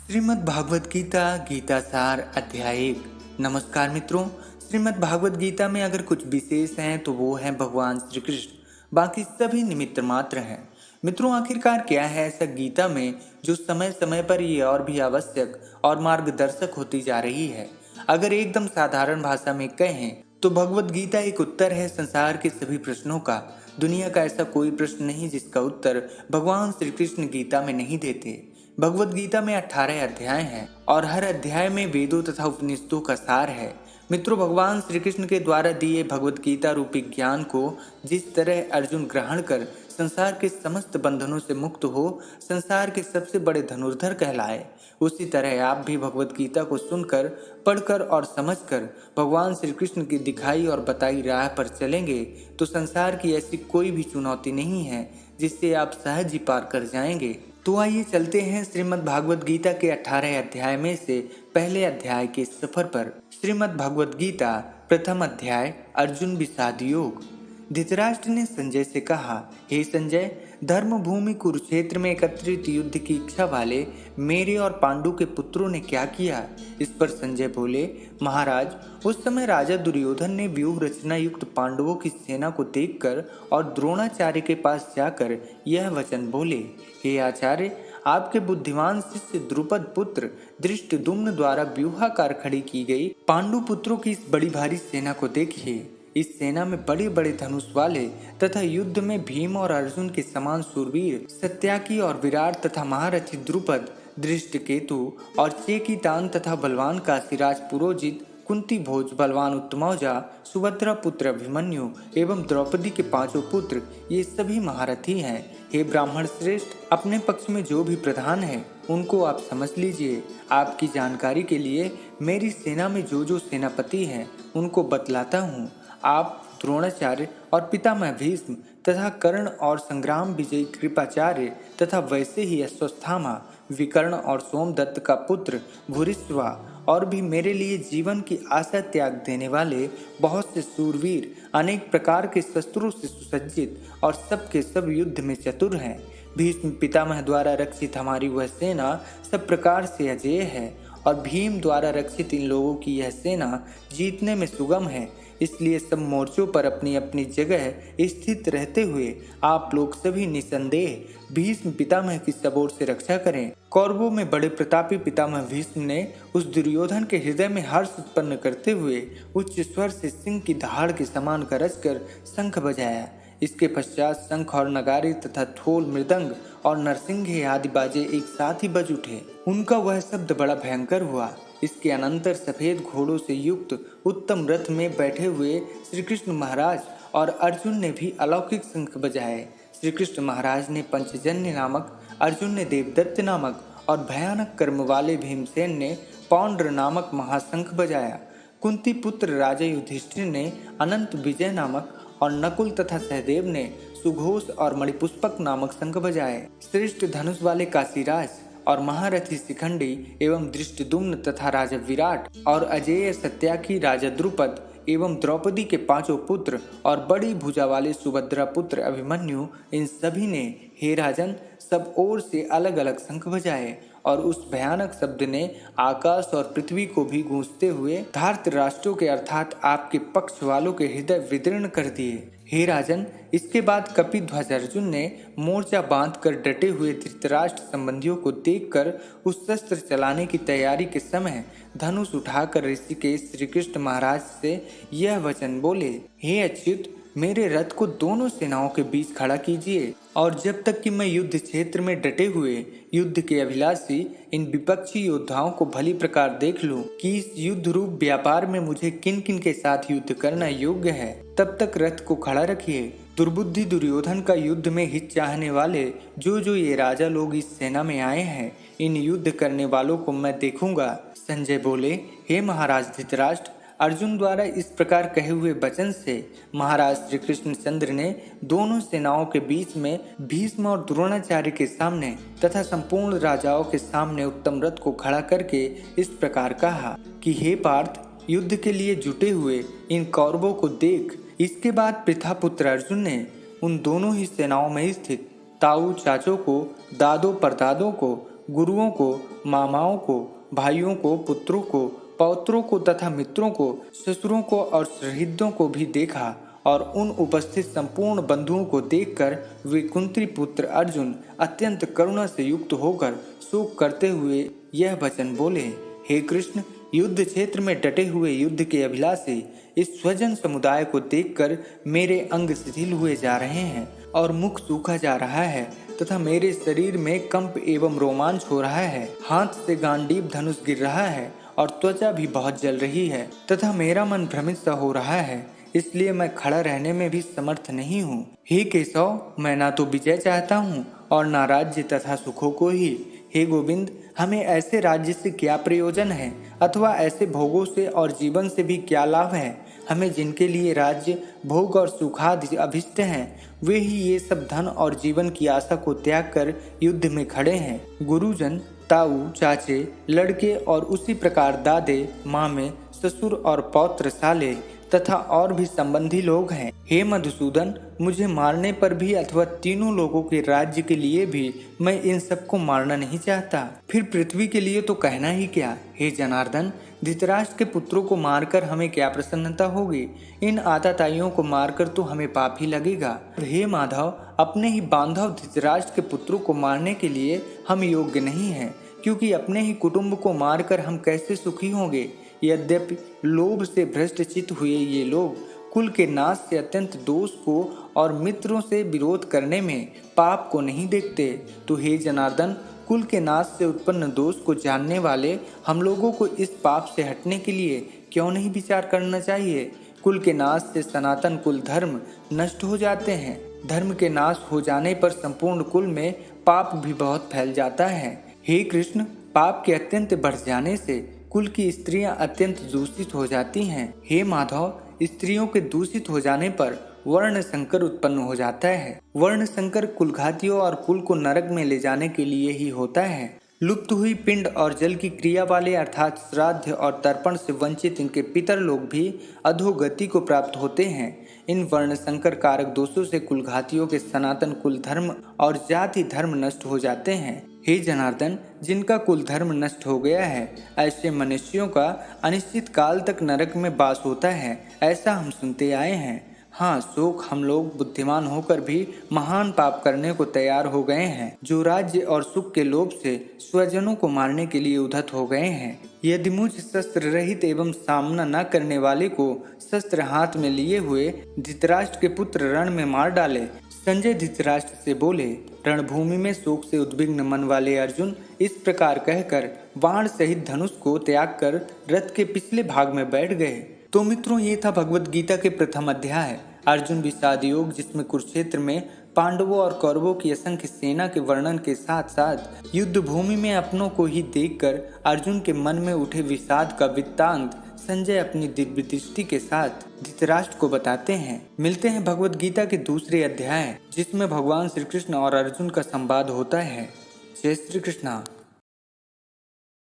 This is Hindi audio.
श्रीमद् भागवत गीता गीता सार अध्याय 1। नमस्कार मित्रों, श्रीमद् भागवत गीता में अगर कुछ विशेष हैं तो वो है भगवान श्री कृष्ण, बाकी सभी निमित्त मात्र हैं। मित्रों, आखिरकार क्या है ऐसा गीता में जो समय समय पर ये और भी आवश्यक और मार्गदर्शक होती जा रही है। अगर एकदम साधारण भाषा में कहें तो भगवत गीता एक उत्तर है संसार के सभी प्रश्नों का। दुनिया का ऐसा कोई प्रश्न नहीं जिसका उत्तर भगवान श्री कृष्ण गीता में नहीं देते। भगवत गीता में 18 अध्याय हैं और हर अध्याय में वेदों तथा उपनिषदों का सार है। मित्रों, भगवान श्री कृष्ण के द्वारा दिए भगवत गीता रूपी ज्ञान को जिस तरह अर्जुन ग्रहण कर संसार के समस्त बंधनों से मुक्त हो संसार के सबसे बड़े धनुर्धर कहलाए, उसी तरह आप भी भगवत गीता को सुनकर, पढ़कर और समझकर भगवान श्री कृष्ण की दिखाई और बताई राह पर चलेंगे तो संसार की ऐसी कोई भी चुनौती नहीं है जिससे आप सहज ही पार कर जाएंगे। तो आइए चलते हैं श्रीमद् भागवत गीता के 18 अध्याय में से पहले अध्याय के सफर पर। श्रीमद् भागवत गीता प्रथम अध्याय, अर्जुन विषाद योग। धृतराष्ट्र ने संजय से कहा, हे संजय, धर्म भूमि कुरुक्षेत्र में एकत्रित युद्ध की इच्छा वाले मेरे और पांडु के पुत्रों ने क्या किया? इस पर संजय बोले, महाराज, उस समय राजा दुर्योधन ने व्यूह रचना युक्त पांडवों की सेना को देखकर और द्रोणाचार्य के पास जाकर यह वचन बोले, हे आचार्य, आपके बुद्धिमान शिष्य द्रुपद पुत्र धृष्टद्युम्न द्वारा व्यूहाकार खड़ी की गई पांडु पुत्रों की इस बड़ी भारी सेना को देखिए। इस सेना में बड़े बड़े धनुष वाले तथा युद्ध में भीम और अर्जुन के समान सूरवीर सत्याकी और विराट तथा महारथी द्रुपद, दृष्टकेतु और चेकितान तथा बलवान काशीराज पुरोजित, कुंती भोज बलवान उत्तमौजा, सुभद्रा पुत्र अभिमन्यु एवं द्रौपदी के पांचों पुत्र, ये सभी महारथी हैं। हे ब्राह्मण श्रेष्ठ, अपने पक्ष में जो भी प्रधान है उनको आप समझ लीजिए। आपकी जानकारी के लिए मेरी सेना में जो जो सेनापति हैं उनको बतलाता हूँ। आप द्रोणाचार्य और पितामह भीष्म तथा कर्ण और संग्राम विजयी कृपाचार्य तथा वैसे ही अश्वत्थामा, विकर्ण और सोमदत्त का पुत्र भूरिश्रवा और भी मेरे लिए जीवन की आशा त्याग देने वाले बहुत से सूरवीर, अनेक प्रकार के शस्त्रों से सुसज्जित और सबके सब युद्ध में चतुर हैं। भीष्म पितामह द्वारा रक्षित हमारी वह सेना सब प्रकार से अजेय है और भीम द्वारा रक्षित इन लोगों की यह सेना जीतने में सुगम है। इसलिए सब मोर्चों पर अपनी अपनी जगह स्थित रहते हुए आप लोग सभी निसंदेह भीष्म पितामह की सब ओर से रक्षा करें। कौरवों में बड़े प्रतापी पितामह भीष्म ने उस दुर्योधन के हृदय में हर्ष उत्पन्न करते हुए उच्च स्वर से सिंह की दहाड़ के समान गरज कर शंख बजाया। इसके पश्चात शंख और नगारे तथा ढोल, मृदंग और नरसिंघे आदि बाजे एक साथ ही बज उठे। उनका वह शब्द बड़ा भयंकर हुआ। इसके अनंतर सफेद घोड़ों से युक्त उत्तम रथ में बैठे हुए श्री कृष्ण महाराज और अर्जुन ने भी अलौकिक शंख बजाए। श्री कृष्ण महाराज ने पंचजन्य नामक, अर्जुन ने देवदत्त नामक और भयानक कर्म वाले भीमसेन ने पौंड्र नामक महाशंख बजाया। कुंती पुत्र राजा युधिष्ठिर ने अनंत विजय नामक और नकुल तथा सहदेव ने सुघोष और मणिपुष्पक नामक शंख बजाए। श्रेष्ठ धनुष वाले काशीराज और महारथी शिखंडी एवं दृष्टद्युम्न तथा राजा विराट और अजेय सत्याकी राजा द्रुपद एवं द्रौपदी के पांचों पुत्र और बड़ी भुजा वाले सुभद्रा पुत्र अभिमन्यु, इन सभी ने, हे राजन, सब ओर से अलग अलग शंख बजाए और उस भयानक शब्द ने आकाश और पृथ्वी को भी गूंजते हुए धार्तराष्ट्रों के अर्थात आपके पक्ष वालों के हृदय विदीर्ण कर दिए। हे राजन, इसके बाद कपिध्वज अर्जुन ने मोर्चा बांधकर डटे हुए धृतराष्ट्र संबंधियों को देखकर उस शस्त्र चलाने की तैयारी के समय धनुष उठाकर ऋषिकेश श्री कृष्ण महाराज से यह वचन बोले, हे अच्युत, मेरे रथ को दोनों सेनाओं के बीच खड़ा कीजिए और जब तक कि मैं युद्ध क्षेत्र में डटे हुए युद्ध के अभिलाषी इन विपक्षी योद्धाओं को भली प्रकार देख लूं कि इस युद्ध रूप व्यापार में मुझे किन किन के साथ युद्ध करना योग्य है, तब तक रथ को खड़ा रखिए। दुर्बुद्धि दुर्योधन का युद्ध में हित चाहने वाले जो जो ये राजा लोग इस सेना में आए हैं, इन युद्ध करने वालों को मैं देखूंगा। संजय बोले, हे महाराज धृतराष्ट्र, अर्जुन द्वारा इस प्रकार कहे हुए वचन से महाराज श्री कृष्ण चंद्र ने दोनों सेनाओं के बीच में भीष्म और द्रोणाचार्य के सामने तथा संपूर्ण राजाओं के सामने उत्तम रथ को खड़ा करके इस प्रकार कहा कि हे पार्थ, युद्ध के लिए जुटे हुए इन कौरवों को देख। इसके बाद पृथापुत्र अर्जुन ने उन दोनों ही सेनाओं में स्थित ताऊ चाचों को, दादों परदादों को, गुरुओं को, मामाओं को, भाइयों को, पुत्रों को, पौत्रों को तथा मित्रों को, ससुरों को और सहृदयों को भी देखा और उन उपस्थित संपूर्ण बंधुओं को देखकर वे कुंती पुत्र अर्जुन अत्यंत करुणा से युक्त होकर शोक करते हुए यह वचन बोले, हे कृष्ण, युद्ध क्षेत्र में डटे हुए युद्ध के अभिलाषी इस स्वजन समुदाय को देखकर मेरे अंग शिथिल हुए जा रहे हैं और मुख सूखा जा रहा है तथा मेरे शरीर में कंप एवं रोमांच हो रहा है। हाथ से गांडीव धनुष गिर रहा है और त्वचा भी बहुत जल रही है तथा मेरा मन भ्रमित सा हो रहा है, इसलिए मैं खड़ा रहने में भी समर्थ नहीं हूँ। हे केशव, मैं ना तो विजय चाहता हूँ और ना राज्य तथा सुखों को ही। हे गोविंद, हमें ऐसे राज्य से क्या प्रयोजन है अथवा ऐसे भोगों से और जीवन से भी क्या लाभ है। हमें जिनके लिए राज्य, भोग और सुखादि अभिष्ट हैं, वे ही ये सब धन और जीवन की आशा को त्याग कर युद्ध में खड़े हैं। गुरुजन, ताऊ, चाचे, लड़के और उसी प्रकार दादे, मामे, ससुर और पौत्र साले तथा और भी संबंधी लोग हैं। हे मधुसूदन, मुझे मारने पर भी अथवा तीनों लोगों के राज्य के लिए भी मैं इन सबको मारना नहीं चाहता, फिर पृथ्वी के लिए तो कहना ही क्या। हे जनार्दन, धृतराष्ट्र के पुत्रों को मारकर हमें क्या प्रसन्नता होगी, इन आताताइयों को मारकर तो हमें पाप ही लगेगा। हे माधव, अपने ही बांधव धृतराष्ट्र के पुत्रों को मारने के लिए हम योग्य नहीं हैं, क्योंकि अपने ही कुटुंब को मारकर हम कैसे सुखी होंगे। यद्यपि लोभ से भ्रष्ट चित्त हुए ये लोग कुल के नाश से अत्यंत दोष को और मित्रों से विरोध करने में पाप को नहीं देखते, तो हे जनार्दन, कुल के नाश से उत्पन्न दोष को जानने वाले हम लोगों को इस पाप से हटने के लिए क्यों नहीं विचार करना चाहिए। कुल के नाश से सनातन कुल धर्म नष्ट हो जाते हैं। धर्म के नाश हो जाने पर संपूर्ण कुल में पाप भी बहुत फैल जाता है। हे कृष्ण, पाप के अत्यंत बढ़ जाने से कुल की स्त्रियां अत्यंत दूषित हो जाती हैं। हे माधव, स्त्रियों के दूषित हो जाने पर वर्ण संकर उत्पन्न हो जाता है। वर्ण संकर कुलघातियों और कुल को नरक में ले जाने के लिए ही होता है। लुप्त हुई पिंड और जल की क्रिया वाले अर्थात श्राद्ध और तर्पण से वंचित इनके पितर लोग भी अधोगति को प्राप्त होते हैं। इन वर्ण संकर कारक दोषों से कुलघातियों के सनातन कुल धर्म और जाति धर्म नष्ट हो जाते हैं। हे जनार्दन, जिनका कुल धर्म नष्ट हो गया है, ऐसे मनुष्यों का अनिश्चित काल तक नरक में वास होता है, ऐसा हम सुनते आए हैं। हाँ, शोक हम लोग बुद्धिमान होकर भी महान पाप करने को तैयार हो गए हैं, जो राज्य और सुख के लोभ से स्वजनों को मारने के लिए उद्धत हो गए हैं। यदि मुझ शस्त्र रहित एवं सामना न करने वाले को शस्त्र हाथ में लिए हुए धृतराष्ट्र के पुत्र रण में मार डाले। संजय धृतराष्ट्र से बोले, रणभूमि में शोक से उद्विग्न मन वाले अर्जुन इस प्रकार कहकर बाण सहित धनुष को त्याग कर रथ के पिछले भाग में बैठ गए। तो मित्रों, ये था भगवत गीता के प्रथम अध्याय अर्जुन विषाद योग, जिसमें कुरुक्षेत्र में पांडवों और कौरवों की असंख्य सेना के वर्णन के साथ साथ युद्ध भूमि में अपनों को ही देखकर अर्जुन के मन में उठे विषाद का वृत्तांत संजय अपनी दिव्य दृष्टि के साथ धृतराष्ट्र को बताते हैं। मिलते हैं भगवत गीता के दूसरे अध्याय, जिसमें भगवान श्री कृष्ण और अर्जुन का संवाद होता है। जय श्री कृष्णा।